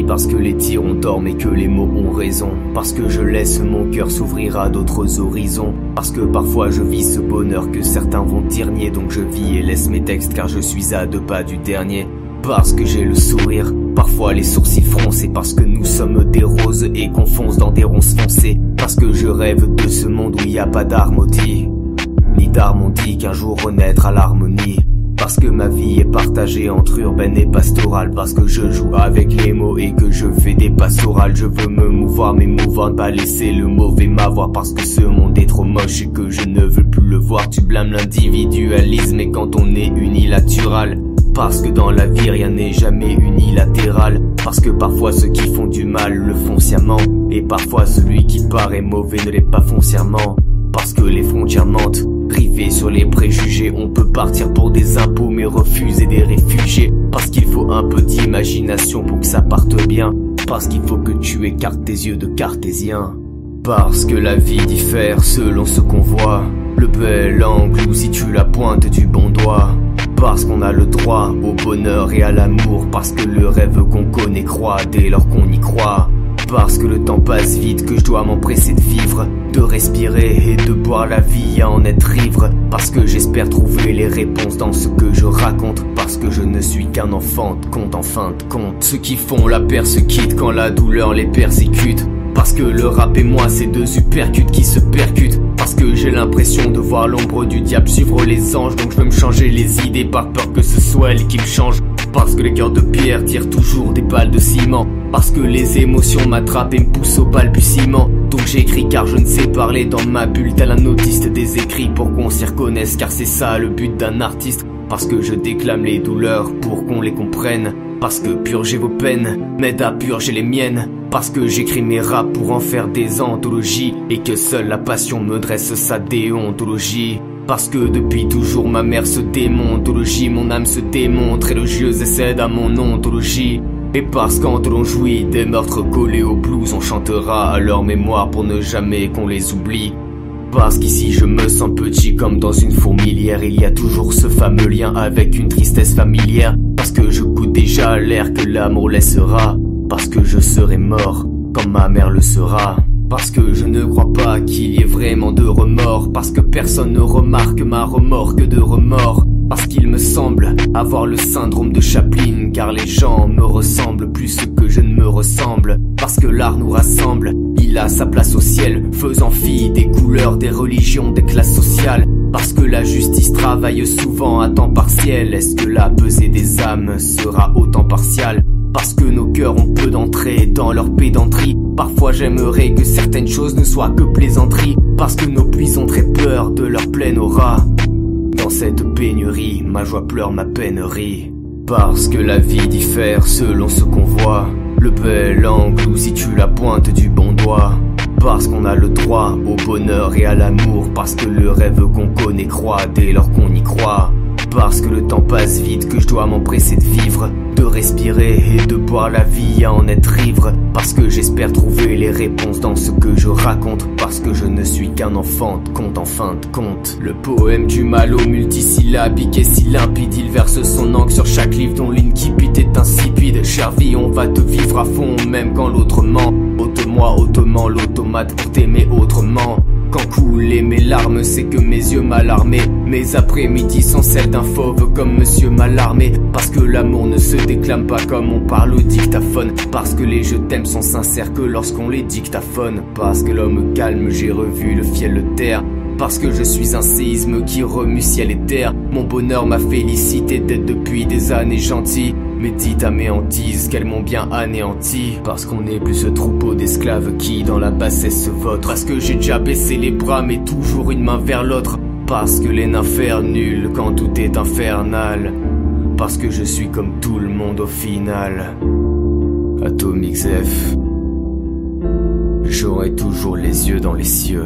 parce que les tirs ont tort mais que les mots ont raison. Parce que je laisse mon cœur s'ouvrir à d'autres horizons. Parce que parfois je vis ce bonheur que certains vont dire nier. Donc je vis et laisse mes textes car je suis à 2 pas du dernier. Parce que j'ai le sourire, parfois les sourcils froncés. Parce que nous sommes des roses et qu'on fonce dans des ronces foncées. Parce que je rêve de ce monde où il n'y a pas d'harmonie, ni d'harmonie qu'un jour renaître à l'harmonie. Parce que ma vie est partagée entre urbaine et pastorale. Parce que je joue avec les mots et que je fais des pastorales. Je veux me mouvoir mais mouvoir, ne pas laisser le mauvais m'avoir. Parce que ce monde est trop moche et que je ne veux plus le voir. Tu blâmes l'individualisme et quand on est unilatéral. Parce que dans la vie rien n'est jamais unilatéral. Parce que parfois ceux qui font du mal le font sciemment. Et parfois celui qui paraît mauvais ne l'est pas foncièrement. Parce que les frontières mentent, rivés sur les préjugés. On peut partir pour des impôts mais refuser des réfugiés. Parce qu'il faut un peu d'imagination pour que ça parte bien. Parce qu'il faut que tu écartes tes yeux de cartésien. Parce que la vie diffère selon ce qu'on voit, le bel angle ou si tu la pointes du bon doigt. Parce qu'on a le droit au bonheur et à l'amour. Parce que le rêve qu'on connaît croît dès lors qu'on y croit. Parce que le temps passe vite, que je dois m'empresser de vivre, de respirer et de boire la vie à en être ivre. Parce que j'espère trouver les réponses dans ce que je raconte. Parce que je ne suis qu'un enfant de compte en fin de compte. Ceux qui font la persécutent quand la douleur les persécute. Parce que le rap et moi c'est 2 uppercuts qui se percutent. Parce que j'ai l'impression de voir l'ombre du diable suivre les anges. Donc je veux me changer les idées par peur que ce soit elle qui me change. Parce que les cœurs de pierre tirent toujours des balles de ciment. Parce que les émotions m'attrapent et me poussent au balbutiement. Donc j'écris car je ne sais parler dans ma bulle tel un autiste des écrits pour qu'on s'y reconnaisse. Car c'est ça le but d'un artiste. Parce que je déclame les douleurs pour qu'on les comprenne. Parce que purger vos peines m'aide à purger les miennes. Parce que j'écris mes raps pour en faire des anthologies. Et que seule la passion me dresse sa déontologie. Parce que depuis toujours ma mère se démontologie. Mon âme se démontre élogieuse et cède à mon ontologie. Et parce quand l'on jouit des meurtres collés au blues, on chantera à leur mémoire pour ne jamais qu'on les oublie. Parce qu'ici je me sens petit comme dans une fourmilière. Il y a toujours ce fameux lien avec une tristesse familière. Parce que je goûte déjà l'air que l'amour laissera. Parce que je serai mort comme ma mère le sera. Parce que je ne crois pas qu'il y ait vraiment de remords. Parce que personne ne remarque ma remorque de remords. Parce qu'il me semble avoir le syndrome de Chaplin. Car les gens me ressemblent plus que je ne me ressemble. Parce que l'art nous rassemble, il a sa place au ciel, faisant fi des couleurs, des religions, des classes sociales. Parce que la justice travaille souvent à temps partiel. Est-ce que la pesée des âmes sera autant partiale? Parce que nos cœurs ont peu d'entrée dans leur pédanterie. Parfois j'aimerais que certaines choses ne soient que plaisanteries. Parce que nos pluies ont très peur de leur pleine aura. Dans cette pénurie, ma joie pleure ma peinerie. Parce que la vie diffère selon ce qu'on voit, le bel angle ou si tu la pointes du bon doigt. Parce qu'on a le droit au bonheur et à l'amour. Parce que le rêve qu'on connaît croît dès lors qu'on y croit. Parce que le temps passe vite, que je dois m'empresser de vivre, de respirer et de boire la vie à en être ivre. Parce que j'espère trouver les réponses dans ce que je raconte. Parce que je ne suis qu'un enfant de compte en fin de compte. Le poème du malo multisyllabique est si limpide. Il verse son encre sur chaque livre dont l'incipit est insipide. Chère vie, on va te vivre à fond même quand l'autre ment. Ôte-moi hautement l'automate pour t'aimer autrement. Quand coulaient mes larmes, c'est que mes yeux m'alarmaient. Mes après-midi sont celles d'un fauve comme Monsieur Malarmé. Parce que l'amour ne se déclame pas comme on parle au dictaphone. Parce que les je t'aime sont sincères que lorsqu'on les dictaphone. Parce que l'homme calme, j'ai revu le fiel le terre. Parce que je suis un séisme qui remue ciel et terre. Mon bonheur, ma félicité d'être depuis des années gentil. Médite à mes hantises qu'elles m'ont bien anéanti. Parce qu'on n'est plus ce troupeau d'esclaves qui dans la bassesse se votent. Parce que j'ai déjà baissé les bras mais toujours une main vers l'autre. Parce que les nymphes nul quand tout est infernal. Parce que je suis comme tout le monde au final. Atomic F. J'aurai toujours les yeux dans les cieux.